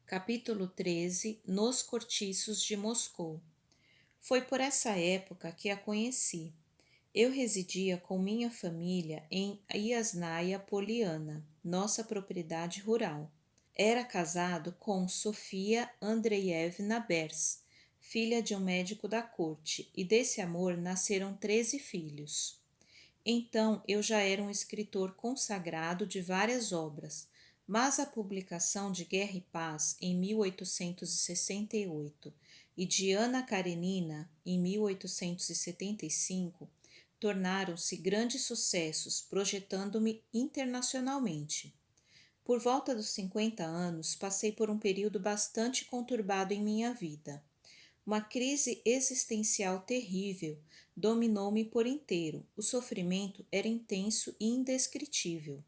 Capítulo 13 Nos Cortiços de Moscou. Foi por essa época que a conheci. Eu residia com minha família em Yasnaya Poliana, nossa propriedade rural. Era casado com Sofia Andreievna Bers, filha de um médico da corte, e desse amor nasceram 13 filhos. Então eu já era um escritor consagrado de várias obras, mas a publicação de Guerra e Paz em 1868 e de Ana Karenina em 1875 tornaram-se grandes sucessos, projetando-me internacionalmente. Por volta dos 50 anos, passei por um período bastante conturbado em minha vida. Uma crise existencial terrível dominou-me por inteiro. O sofrimento era intenso e indescritível.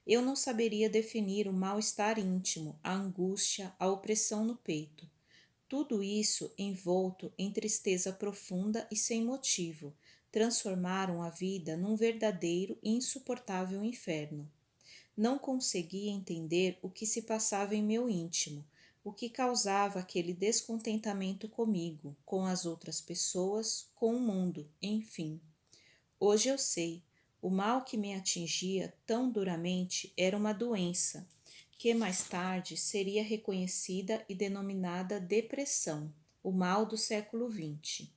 Eu não saberia definir o mal-estar íntimo, a angústia, a opressão no peito. Tudo isso, envolto em tristeza profunda e sem motivo, transformaram a vida num verdadeiro e insuportável inferno. Não conseguia entender o que se passava em meu íntimo, o que causava aquele descontentamento comigo, com as outras pessoas, com o mundo, enfim. Hoje eu sei, o mal que me atingia tão duramente era uma doença, que mais tarde seria reconhecida e denominada depressão, o mal do século XX.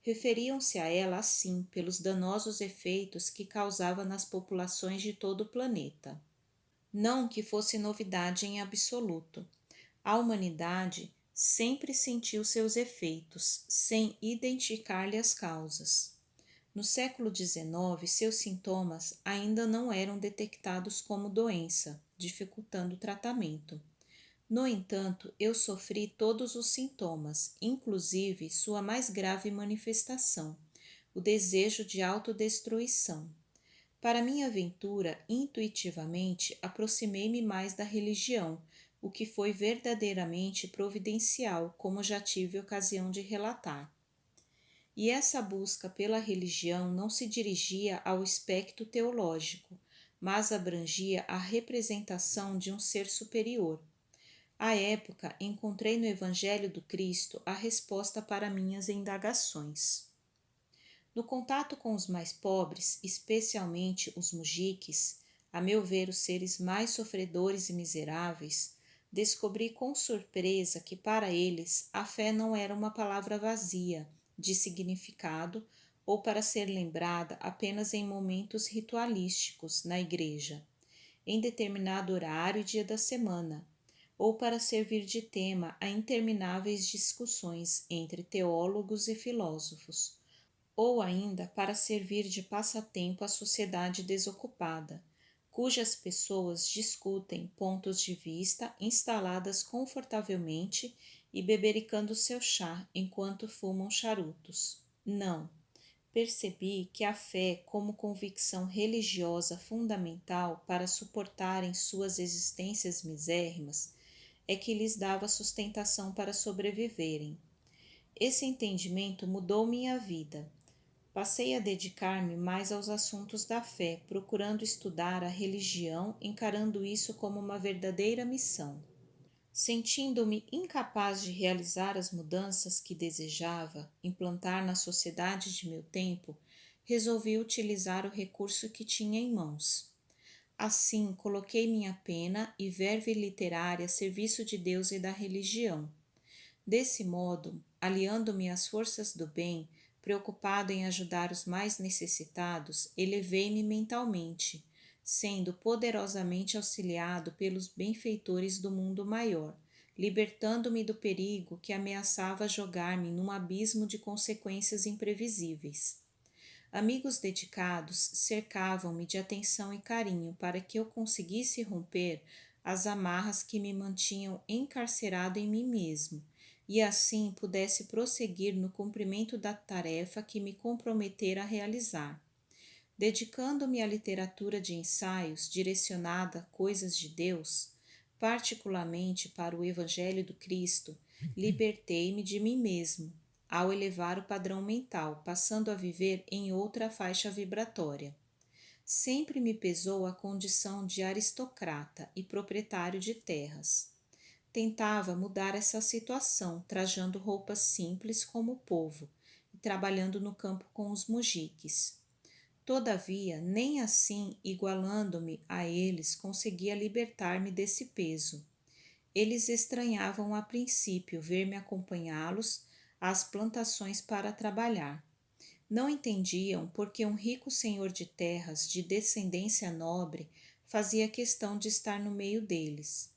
Referiam-se a ela assim pelos danosos efeitos que causava nas populações de todo o planeta. Não que fosse novidade em absoluto. A humanidade sempre sentiu seus efeitos, sem identificar-lhe as causas. No século XIX, seus sintomas ainda não eram detectados como doença, dificultando o tratamento. No entanto, eu sofri todos os sintomas, inclusive sua mais grave manifestação, o desejo de autodestruição. Para minha aventura, intuitivamente, aproximei-me mais da religião, o que foi verdadeiramente providencial, como já tive ocasião de relatar. E essa busca pela religião não se dirigia ao aspecto teológico, mas abrangia a representação de um ser superior. À época, encontrei no Evangelho do Cristo a resposta para minhas indagações. No contato com os mais pobres, especialmente os mujiques, a meu ver os seres mais sofredores e miseráveis, descobri com surpresa que para eles a fé não era uma palavra vazia, de significado ou para ser lembrada apenas em momentos ritualísticos na igreja, em determinado horário e dia da semana, ou para servir de tema a intermináveis discussões entre teólogos e filósofos, ou ainda para servir de passatempo à sociedade desocupada, cujas pessoas discutem pontos de vista instaladas confortavelmente e bebericando seu chá enquanto fumam charutos. Não. Percebi que a fé, como convicção religiosa fundamental para suportarem suas existências misérrimas, é que lhes dava sustentação para sobreviverem. Esse entendimento mudou minha vida. Passei a dedicar-me mais aos assuntos da fé, procurando estudar a religião, encarando isso como uma verdadeira missão. Sentindo-me incapaz de realizar as mudanças que desejava implantar na sociedade de meu tempo, resolvi utilizar o recurso que tinha em mãos. Assim, coloquei minha pena e verve literária a serviço de Deus e da religião. Desse modo, aliando-me às forças do bem, preocupado em ajudar os mais necessitados, elevei-me mentalmente, sendo poderosamente auxiliado pelos benfeitores do mundo maior, libertando-me do perigo que ameaçava jogar-me num abismo de consequências imprevisíveis. Amigos dedicados cercavam-me de atenção e carinho para que eu conseguisse romper as amarras que me mantinham encarcerado em mim mesmo, e assim pudesse prosseguir no cumprimento da tarefa que me comprometera a realizar. Dedicando-me à literatura de ensaios direcionada a coisas de Deus, particularmente para o Evangelho do Cristo, libertei-me de mim mesmo, ao elevar o padrão mental, passando a viver em outra faixa vibratória. Sempre me pesou a condição de aristocrata e proprietário de terras. Tentava mudar essa situação, trajando roupas simples como o povo e trabalhando no campo com os mujiques. Todavia, nem assim, igualando-me a eles, conseguia libertar-me desse peso. Eles estranhavam a princípio ver-me acompanhá-los às plantações para trabalhar. Não entendiam por que um rico senhor de terras de descendência nobre fazia questão de estar no meio deles.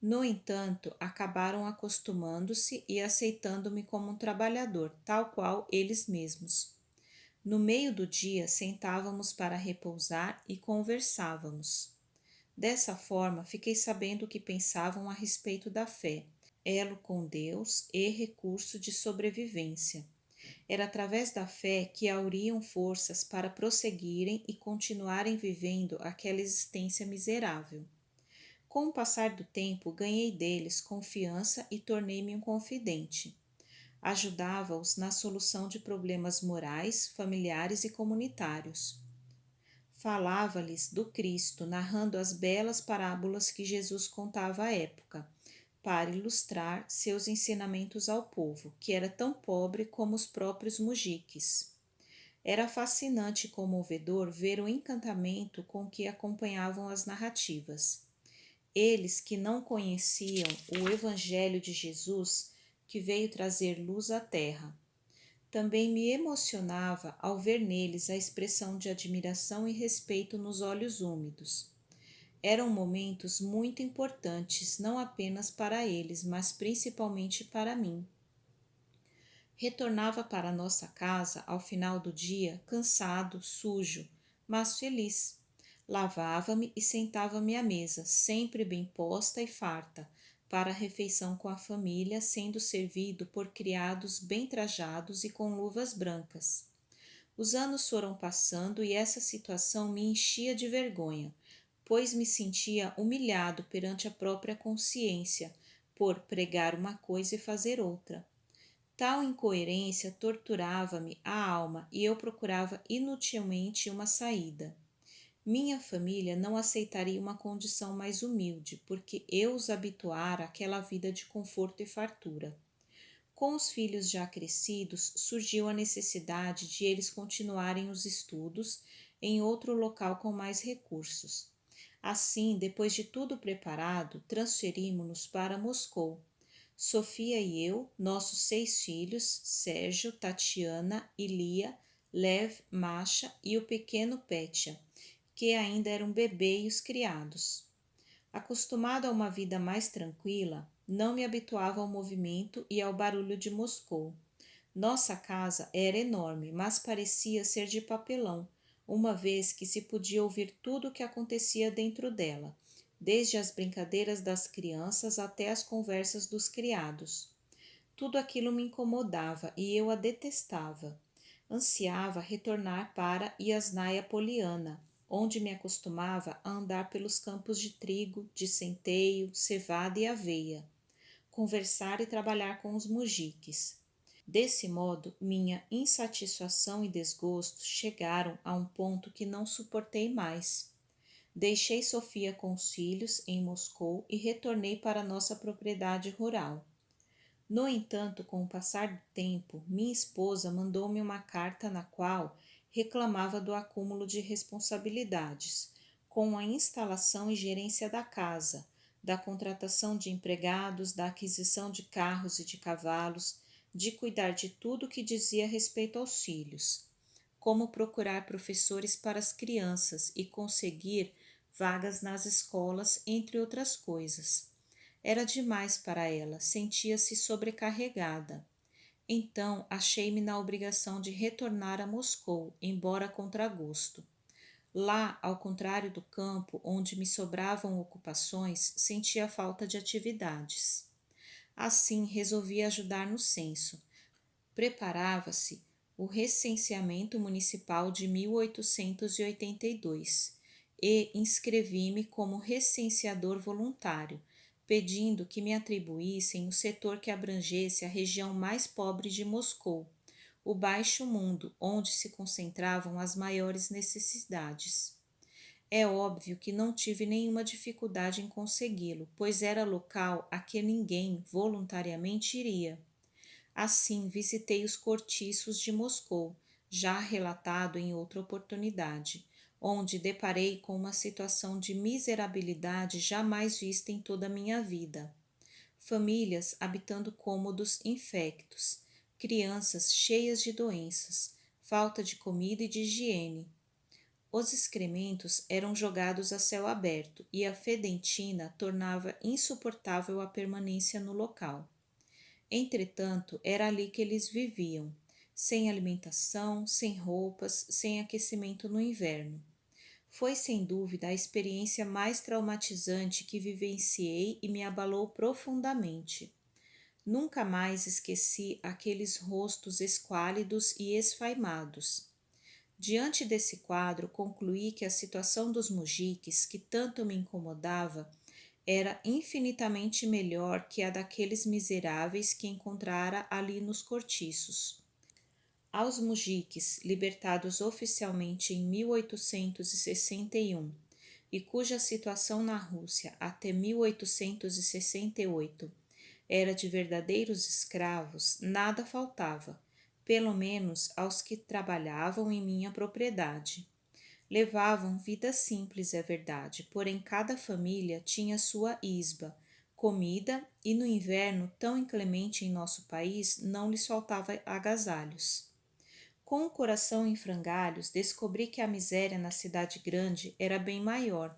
No entanto, acabaram acostumando-se e aceitando-me como um trabalhador, tal qual eles mesmos. No meio do dia, sentávamos para repousar e conversávamos. Dessa forma, fiquei sabendo o que pensavam a respeito da fé, elo com Deus e recurso de sobrevivência. Era através da fé que auriam forças para prosseguirem e continuarem vivendo aquela existência miserável. Com o passar do tempo, ganhei deles confiança e tornei-me um confidente. Ajudava-os na solução de problemas morais, familiares e comunitários. Falava-lhes do Cristo, narrando as belas parábolas que Jesus contava à época, para ilustrar seus ensinamentos ao povo, que era tão pobre como os próprios mujiques. Era fascinante e comovedor ver o encantamento com que acompanhavam as narrativas. Eles que não conheciam o Evangelho de Jesus, que veio trazer luz à terra. Também me emocionava ao ver neles a expressão de admiração e respeito nos olhos úmidos. Eram momentos muito importantes, não apenas para eles, mas principalmente para mim. Retornava para nossa casa ao final do dia, cansado, sujo, mas feliz. Lavava-me e sentava-me à mesa, sempre bem posta e farta, para a refeição com a família, sendo servido por criados bem trajados e com luvas brancas. Os anos foram passando e essa situação me enchia de vergonha, pois me sentia humilhado perante a própria consciência por pregar uma coisa e fazer outra. Tal incoerência torturava-me a alma e eu procurava inutilmente uma saída. Minha família não aceitaria uma condição mais humilde, porque eu os habituara àquela vida de conforto e fartura. Com os filhos já crescidos, surgiu a necessidade de eles continuarem os estudos em outro local com mais recursos. Assim, depois de tudo preparado, transferimos-nos para Moscou. Sofia e eu, nossos 6 filhos, Sérgio, Tatiana, Ilia, Lev, Masha e o pequeno Petya, que ainda era um bebê, e os criados. Acostumado a uma vida mais tranquila, não me habituava ao movimento e ao barulho de Moscou. Nossa casa era enorme, mas parecia ser de papelão, uma vez que se podia ouvir tudo o que acontecia dentro dela, desde as brincadeiras das crianças até as conversas dos criados. Tudo aquilo me incomodava e eu a detestava. Ansiava retornar para Yasnaya Poliana, onde me acostumava a andar pelos campos de trigo, de centeio, cevada e aveia, conversar e trabalhar com os mujiques. Desse modo, minha insatisfação e desgosto chegaram a um ponto que não suportei mais. Deixei Sofia com os filhos em Moscou e retornei para nossa propriedade rural. No entanto, com o passar do tempo, minha esposa mandou-me uma carta na qual reclamava do acúmulo de responsabilidades, com a instalação e gerência da casa, da contratação de empregados, da aquisição de carros e de cavalos, de cuidar de tudo que dizia respeito aos filhos, como procurar professores para as crianças e conseguir vagas nas escolas, entre outras coisas. Era demais para ela, sentia-se sobrecarregada. Então, achei-me na obrigação de retornar a Moscou, embora a contragosto. Lá, ao contrário do campo, onde me sobravam ocupações, sentia falta de atividades. Assim, resolvi ajudar no censo. Preparava-se o recenseamento municipal de 1882 e inscrevi-me como recenseador voluntário, pedindo que me atribuíssem o setor que abrangesse a região mais pobre de Moscou, o Baixo Mundo, onde se concentravam as maiores necessidades. É óbvio que não tive nenhuma dificuldade em consegui-lo, pois era local a que ninguém voluntariamente iria. Assim, visitei os cortiços de Moscou, já relatado em outra oportunidade, onde deparei com uma situação de miserabilidade jamais vista em toda a minha vida. Famílias habitando cômodos infectos, crianças cheias de doenças, falta de comida e de higiene. Os excrementos eram jogados a céu aberto e a fedentina tornava insuportável a permanência no local. Entretanto, era ali que eles viviam, sem alimentação, sem roupas, sem aquecimento no inverno. Foi sem dúvida a experiência mais traumatizante que vivenciei e me abalou profundamente. Nunca mais esqueci aqueles rostos esquálidos e esfaimados. Diante desse quadro, concluí que a situação dos mujiques, que tanto me incomodava, era infinitamente melhor que a daqueles miseráveis que encontrara ali nos cortiços. Aos mujiques, libertados oficialmente em 1861 e cuja situação na Rússia até 1868 era de verdadeiros escravos, nada faltava, pelo menos aos que trabalhavam em minha propriedade. Levavam vida simples, é verdade, porém cada família tinha sua isba, comida e no inverno tão inclemente em nosso país não lhes faltava agasalhos. Com o coração em frangalhos, descobri que a miséria na cidade grande era bem maior,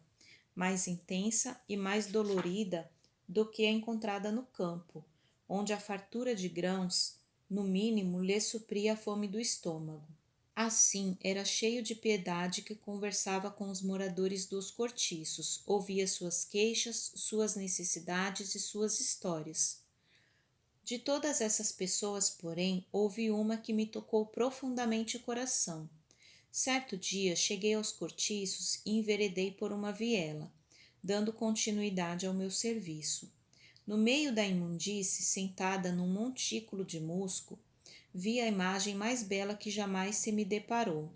mais intensa e mais dolorida do que a encontrada no campo, onde a fartura de grãos, no mínimo, lhe supria a fome do estômago. Assim, era cheio de piedade que conversava com os moradores dos cortiços, ouvia suas queixas, suas necessidades e suas histórias. De todas essas pessoas, porém, houve uma que me tocou profundamente o coração. Certo dia, cheguei aos cortiços e enveredei por uma viela, dando continuidade ao meu serviço. No meio da imundície, sentada num montículo de musgo, vi a imagem mais bela que jamais se me deparou.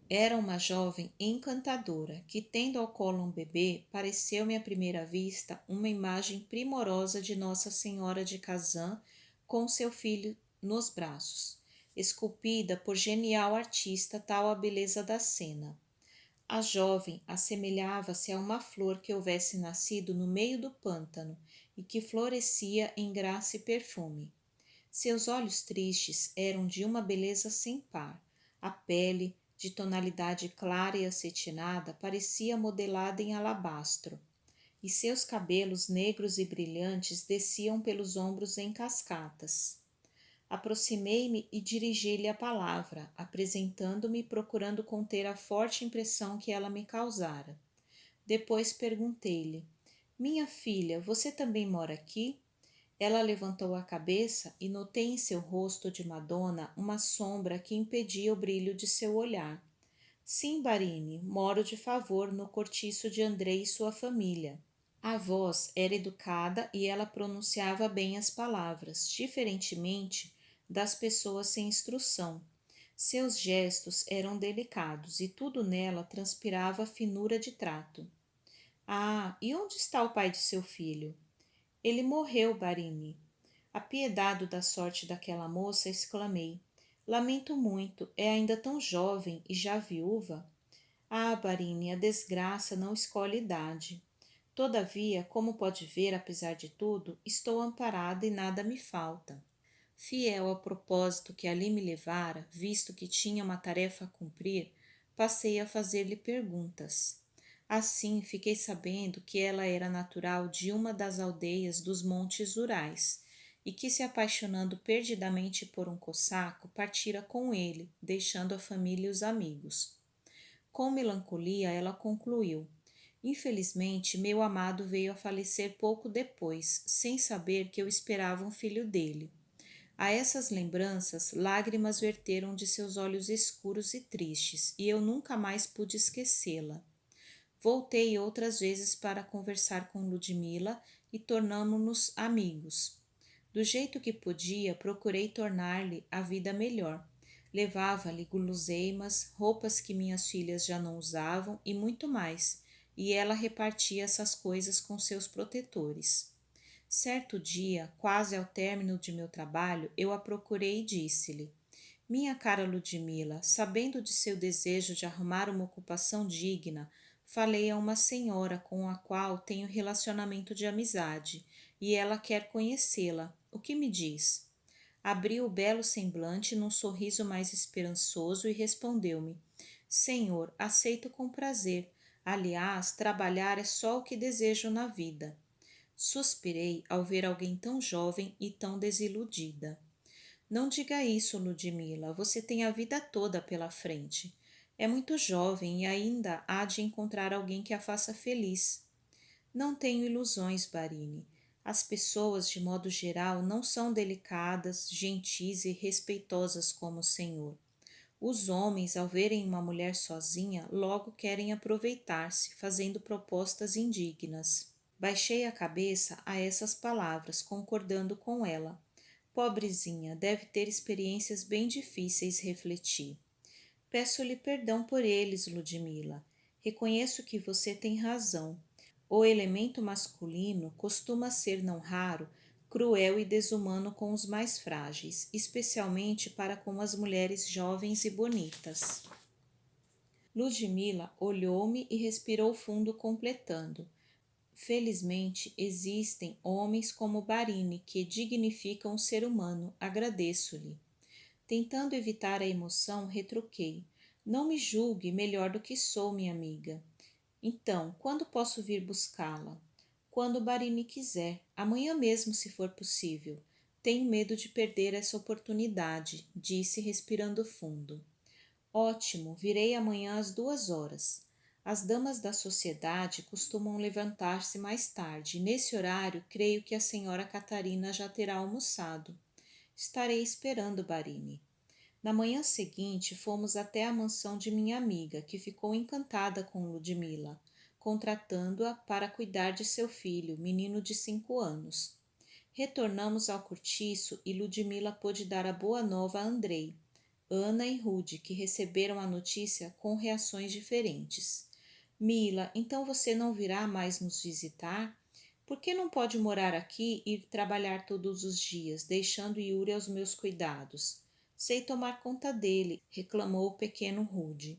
Era uma jovem encantadora, que, tendo ao colo um bebê, pareceu-me à primeira vista uma imagem primorosa de Nossa Senhora de Kazan com seu filho nos braços, esculpida por genial artista tal a beleza da cena. A jovem assemelhava-se a uma flor que houvesse nascido no meio do pântano e que florescia em graça e perfume. Seus olhos tristes eram de uma beleza sem par. A pele, de tonalidade clara e acetinada, parecia modelada em alabastro, e seus cabelos negros e brilhantes desciam pelos ombros em cascatas. Aproximei-me e dirigi-lhe a palavra, apresentando-me e procurando conter a forte impressão que ela me causara. Depois perguntei-lhe: Minha filha, você também mora aqui? Ela levantou a cabeça e notei em seu rosto de Madonna uma sombra que impedia o brilho de seu olhar. Sim, Barini, moro de favor no cortiço de Andrei e sua família. A voz era educada e ela pronunciava bem as palavras, diferentemente das pessoas sem instrução. Seus gestos eram delicados e tudo nela transpirava finura de trato. Ah, e onde está o pai de seu filho? Ele morreu, Barini. Apiedado da sorte daquela moça, exclamei. Lamento muito, é ainda tão jovem e já viúva. Ah, Barini, a desgraça não escolhe idade. Todavia, como pode ver, apesar de tudo, estou amparada e nada me falta. Fiel ao propósito que ali me levara, visto que tinha uma tarefa a cumprir, passei a fazer-lhe perguntas. Assim, fiquei sabendo que ela era natural de uma das aldeias dos Montes Urais e que, se apaixonando perdidamente por um cossaco, partira com ele, deixando a família e os amigos. Com melancolia, ela concluiu: Infelizmente, meu amado veio a falecer pouco depois, sem saber que eu esperava um filho dele. A essas lembranças, lágrimas verteram de seus olhos escuros e tristes, e eu nunca mais pude esquecê-la. Voltei outras vezes para conversar com Ludmila e tornamo-nos amigos. Do jeito que podia, procurei tornar-lhe a vida melhor. Levava-lhe guloseimas, roupas que minhas filhas já não usavam e muito mais, e ela repartia essas coisas com seus protetores. Certo dia, quase ao término de meu trabalho, eu a procurei e disse-lhe: Minha cara Ludmila, sabendo de seu desejo de arrumar uma ocupação digna, falei a uma senhora com a qual tenho relacionamento de amizade, e ela quer conhecê-la. O que me diz? Abriu o belo semblante num sorriso mais esperançoso e respondeu-me: Senhor, aceito com prazer. Aliás, trabalhar é só o que desejo na vida. Suspirei ao ver alguém tão jovem e tão desiludida. Não diga isso, Ludmila. Você tem a vida toda pela frente. É muito jovem e ainda há de encontrar alguém que a faça feliz. Não tenho ilusões, Barini. As pessoas, de modo geral, não são delicadas, gentis e respeitosas como o senhor. Os homens, ao verem uma mulher sozinha, logo querem aproveitar-se, fazendo propostas indignas. Baixei a cabeça a essas palavras, concordando com ela. Pobrezinha, deve ter experiências bem difíceis, refleti. Peço-lhe perdão por eles, Ludmila. Reconheço que você tem razão. O elemento masculino costuma ser, não raro, cruel e desumano com os mais frágeis, especialmente para com as mulheres jovens e bonitas. Ludmila olhou-me e respirou fundo, completando. Felizmente, existem homens como Barini que dignificam o ser humano. Agradeço-lhe. Tentando evitar a emoção, retruquei. Não me julgue melhor do que sou, minha amiga. Então, quando posso vir buscá-la? Quando Barini quiser, amanhã mesmo, se for possível. Tenho medo de perder essa oportunidade, disse, respirando fundo. Ótimo, virei amanhã às 2 horas. As damas da sociedade costumam levantar-se mais tarde. Nesse horário, creio que a senhora Catarina já terá almoçado. Estarei esperando, Barini. Na manhã seguinte, fomos até a mansão de minha amiga, que ficou encantada com Ludmila, contratando-a para cuidar de seu filho, menino de 5 anos. Retornamos ao cortiço e Ludmila pôde dar a boa nova a Andrei, Ana e Rude, que receberam a notícia com reações diferentes. Mila, então você não virá mais nos visitar? Por que não pode morar aqui e ir trabalhar todos os dias, deixando Yuri aos meus cuidados? Sei tomar conta dele, reclamou o pequeno Rude.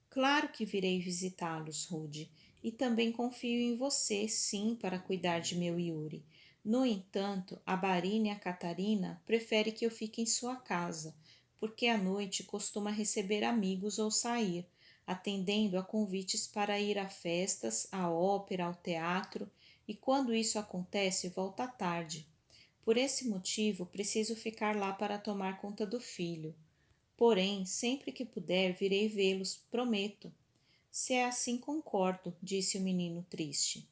Claro que virei visitá-los, Rude, e também confio em você, sim, para cuidar de meu Yuri. No entanto, a Barina e a Catarina preferem que eu fique em sua casa, porque à noite costuma receber amigos ou sair, atendendo a convites para ir a festas, à ópera, ao teatro, e quando isso acontece, volta à tarde. Por esse motivo, preciso ficar lá para tomar conta do filho. Porém, sempre que puder, virei vê-los, prometo. Se é assim, concordo, disse o menino triste.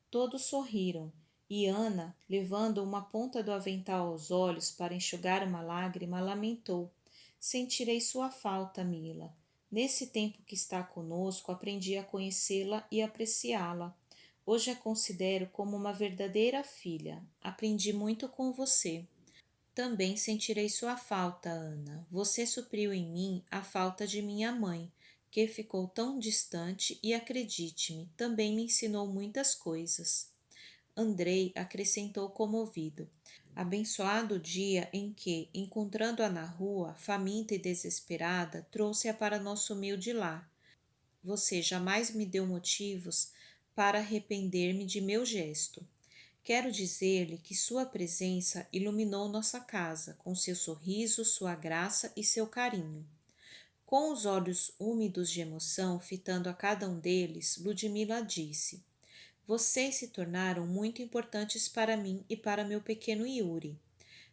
Todos sorriram, e Ana, levando uma ponta do avental aos olhos para enxugar uma lágrima, lamentou. Sentirei sua falta, Mila. Nesse tempo que está conosco, aprendi a conhecê-la e apreciá-la. Hoje a considero como uma verdadeira filha. Aprendi muito com você. Também sentirei sua falta, Ana. Você supriu em mim a falta de minha mãe, que ficou tão distante e, acredite-me, também me ensinou muitas coisas. Andrei acrescentou comovido. Abençoado o dia em que, encontrando-a na rua, faminta e desesperada, trouxe-a para nosso humilde lar. Você jamais me deu motivos para arrepender-me de meu gesto. Quero dizer-lhe que sua presença iluminou nossa casa, com seu sorriso, sua graça e seu carinho. Com os olhos úmidos de emoção, fitando a cada um deles, Ludmila disse: Vocês se tornaram muito importantes para mim e para meu pequeno Yuri.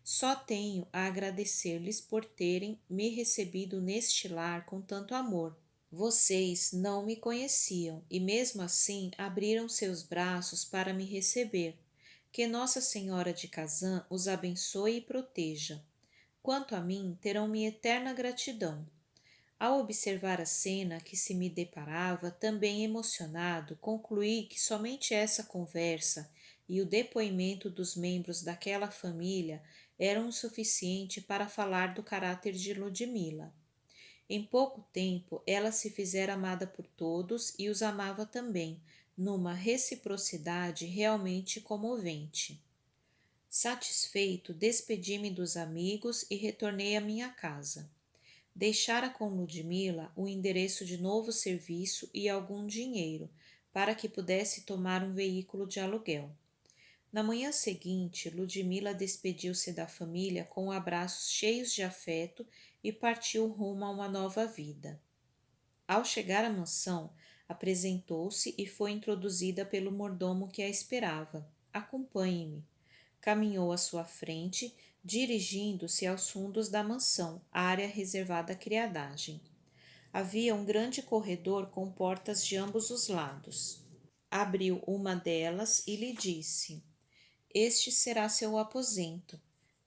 Só tenho a agradecer-lhes por terem me recebido neste lar com tanto amor. Vocês não me conheciam e, mesmo assim, abriram seus braços para me receber. Que Nossa Senhora de Kazan os abençoe e proteja. Quanto a mim, terão minha eterna gratidão. Ao observar a cena que se me deparava, também emocionado, concluí que somente essa conversa e o depoimento dos membros daquela família eram o suficiente para falar do caráter de Ludmila. Em pouco tempo, ela se fizera amada por todos e os amava também, numa reciprocidade realmente comovente. Satisfeito, despedi-me dos amigos e retornei à minha casa. Deixara com Ludmila o endereço de novo serviço e algum dinheiro, para que pudesse tomar um veículo de aluguel. Na manhã seguinte, Ludmila despediu-se da família com abraços cheios de afeto e partiu rumo a uma nova vida. Ao chegar à mansão, apresentou-se e foi introduzida pelo mordomo que a esperava. Acompanhe-me. Caminhou à sua frente, dirigindo-se aos fundos da mansão, área reservada à criadagem. Havia um grande corredor com portas de ambos os lados. Abriu uma delas e lhe disse: Este será seu aposento.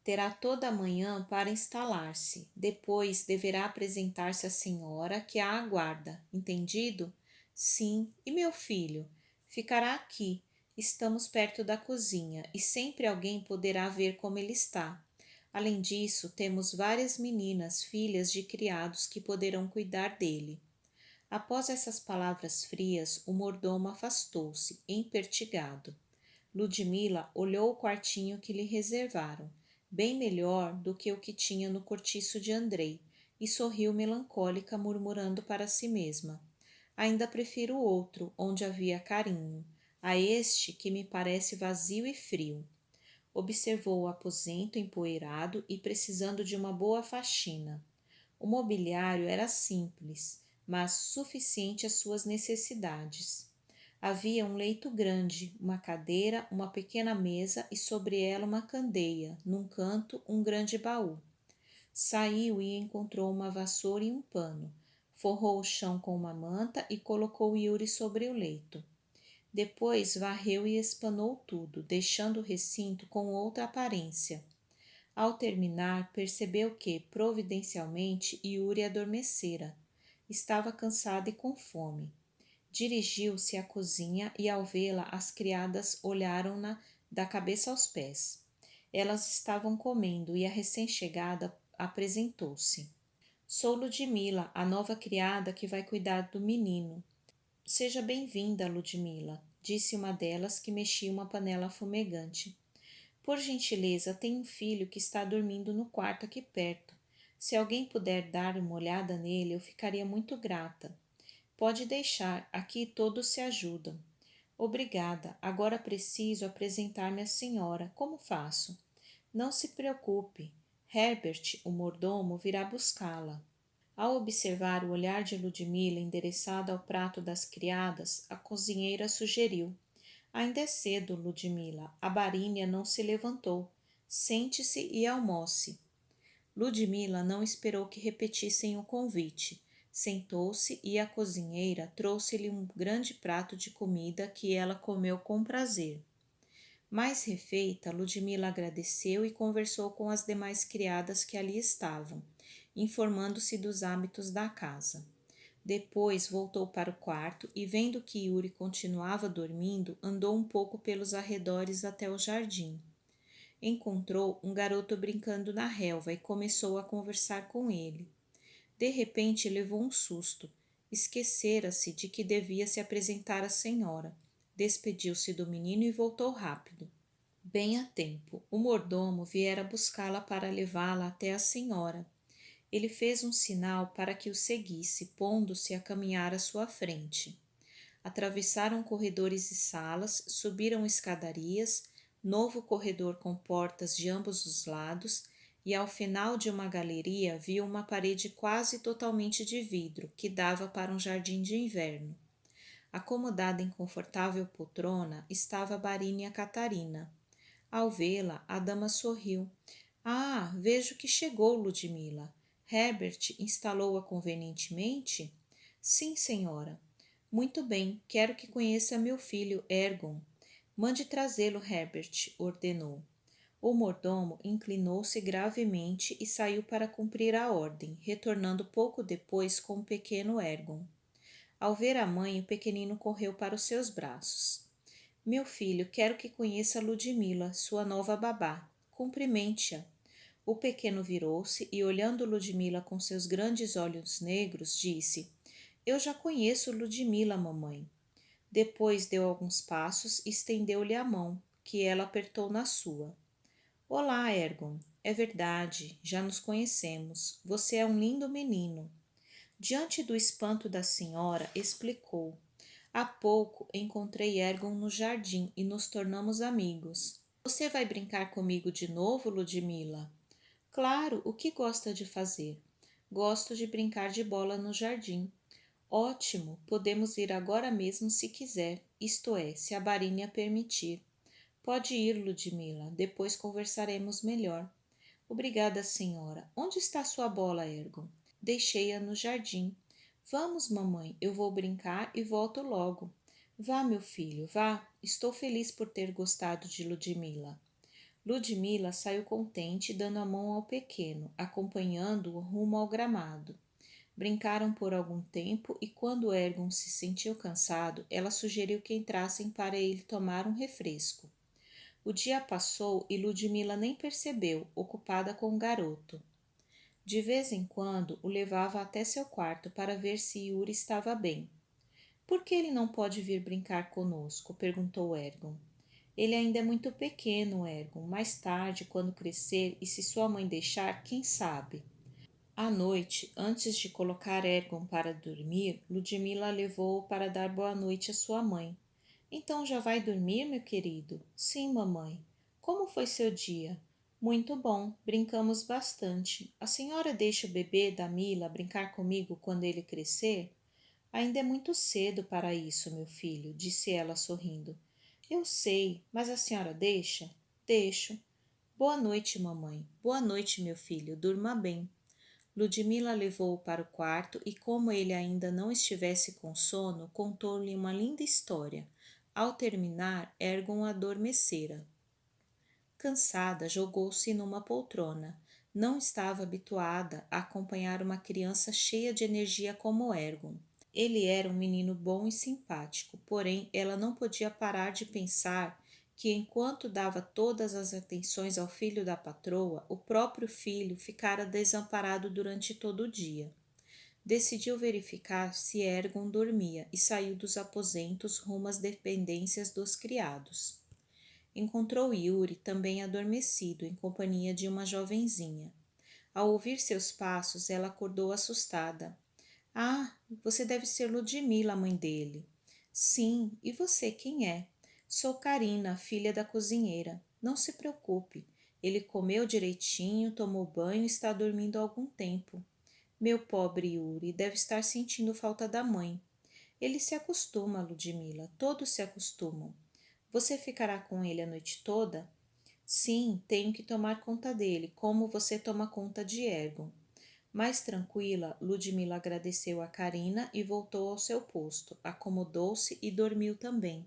Terá toda a manhã para instalar-se. Depois deverá apresentar-se à senhora que a aguarda. Entendido? Sim. E meu filho? Ficará aqui. Estamos perto da cozinha e sempre alguém poderá ver como ele está. Além disso, temos várias meninas, filhas de criados que poderão cuidar dele. Após essas palavras frias, o mordomo afastou-se, empertigado. Ludmila olhou o quartinho que lhe reservaram, bem melhor do que o que tinha no cortiço de Andrei, e sorriu melancólica, murmurando para si mesma: Ainda prefiro o outro, onde havia carinho, a este que me parece vazio e frio. Observou o aposento empoeirado e precisando de uma boa faxina. O mobiliário era simples, mas suficiente às suas necessidades. Havia um leito grande, uma cadeira, uma pequena mesa e sobre ela uma candeia, num canto um grande baú. Saiu e encontrou uma vassoura e um pano. Forrou o chão com uma manta e colocou Yuri sobre o leito. Depois varreu e espanou tudo, deixando o recinto com outra aparência. Ao terminar, percebeu que, providencialmente, Yuri adormecera. Estava cansado e com fome. Dirigiu-se à cozinha e, ao vê-la, as criadas olharam-na da cabeça aos pés. Elas estavam comendo e a recém-chegada apresentou-se. Sou Ludmila, a nova criada que vai cuidar do menino. Seja bem-vinda, Ludmila, disse uma delas que mexia uma panela fumegante. Por gentileza, tenho um filho que está dormindo no quarto aqui perto. Se alguém puder dar uma olhada nele, eu ficaria muito grata. Pode deixar, aqui todos se ajudam. Obrigada, agora preciso apresentar-me à senhora. Como faço? Não se preocupe. Herbert, o mordomo, virá buscá-la. Ao observar o olhar de Ludmila endereçado ao prato das criadas, a cozinheira sugeriu: Ainda é cedo, Ludmila. A Barínia não se levantou. Sente-se e almoce. Ludmila não esperou que repetissem o convite. Sentou-se e a cozinheira trouxe-lhe um grande prato de comida que ela comeu com prazer. Mais refeita, Ludmila agradeceu e conversou com as demais criadas que ali estavam, informando-se dos hábitos da casa. Depois voltou para o quarto e, vendo que Yuri continuava dormindo, andou um pouco pelos arredores até o jardim. Encontrou um garoto brincando na relva e começou a conversar com ele. De repente levou um susto. Esquecera-se de que devia se apresentar à senhora. Despediu-se do menino e voltou rápido. Bem a tempo. O mordomo viera buscá-la para levá-la até a senhora. Ele fez um sinal para que o seguisse, pondo-se a caminhar à sua frente. Atravessaram corredores e salas, subiram escadarias, novo corredor com portas de ambos os lados, e ao final de uma galeria viu uma parede quase totalmente de vidro, que dava para um jardim de inverno. Acomodada em confortável poltrona estava Barínia Catarina. Ao vê-la, a dama sorriu. Ah, vejo que chegou, Ludmila. Herbert instalou-a convenientemente? Sim, senhora. Muito bem, quero que conheça meu filho, Ergon. Mande trazê-lo, Herbert, ordenou. O mordomo inclinou-se gravemente e saiu para cumprir a ordem, retornando pouco depois com o pequeno Ergon. Ao ver a mãe, o pequenino correu para os seus braços. Meu filho, quero que conheça Ludmila, sua nova babá. Cumprimente-a. O pequeno virou-se e, olhando Ludmila com seus grandes olhos negros, disse: Eu já conheço Ludmila, mamãe. Depois deu alguns passos e estendeu-lhe a mão, que ela apertou na sua. Olá, Ergon. É verdade, já nos conhecemos. Você é um lindo menino. Diante do espanto da senhora, explicou. Há pouco encontrei Ergon no jardim e nos tornamos amigos. Você vai brincar comigo de novo, Ludmila? Claro, o que gosta de fazer? Gosto de brincar de bola no jardim. Ótimo, podemos ir agora mesmo se quiser, isto é, se a Barinha permitir. Pode ir, Ludmila, depois conversaremos melhor. Obrigada, senhora. Onde está sua bola, Ergon? Deixei-a no jardim. Vamos, mamãe, eu vou brincar e volto logo. Vá, meu filho, vá. Estou feliz por ter gostado de Ludmila. Ludmila saiu contente, dando a mão ao pequeno, acompanhando-o rumo ao gramado. Brincaram por algum tempo e, quando Ergon se sentiu cansado, ela sugeriu que entrassem para ele tomar um refresco. O dia passou e Ludmila nem percebeu, ocupada com o garoto. De vez em quando o levava até seu quarto para ver se Yuri estava bem. Por que ele não pode vir brincar conosco? Perguntou Ergon. Ele ainda é muito pequeno, Ergon. Mais tarde, quando crescer e se sua mãe deixar, quem sabe? À noite, antes de colocar Ergon para dormir, Ludmila levou-o para dar boa noite à sua mãe. Então já vai dormir, meu querido? Sim, mamãe. Como foi seu dia? Muito bom, brincamos bastante. A senhora deixa o bebê da Mila brincar comigo quando ele crescer? Ainda é muito cedo para isso, meu filho, disse ela sorrindo. Eu sei, mas a senhora deixa? Deixo. Boa noite, mamãe. Boa noite, meu filho. Durma bem. Ludmila levou-o para o quarto e, como ele ainda não estivesse com sono, contou-lhe uma linda história. Ao terminar, Ergon adormecera. Cansada, jogou-se numa poltrona. Não estava habituada a acompanhar uma criança cheia de energia como Ergon. Ele era um menino bom e simpático, porém ela não podia parar de pensar que, enquanto dava todas as atenções ao filho da patroa, o próprio filho ficara desamparado durante todo o dia. Decidiu verificar se Ergon dormia e saiu dos aposentos rumo às dependências dos criados. Encontrou Yuri também adormecido, em companhia de uma jovenzinha. Ao ouvir seus passos, ela acordou assustada. Ah, você deve ser Ludmila, mãe dele. Sim, e você quem é? Sou Karina, filha da cozinheira. Não se preocupe. Ele comeu direitinho, tomou banho e está dormindo há algum tempo. Meu pobre Yuri deve estar sentindo falta da mãe. Ele se acostuma, Ludmila. Todos se acostumam. Você ficará com ele a noite toda? Sim, tenho que tomar conta dele, como você toma conta de Ergon. Mais tranquila, Ludmila agradeceu a Karina e voltou ao seu posto, acomodou-se e dormiu também.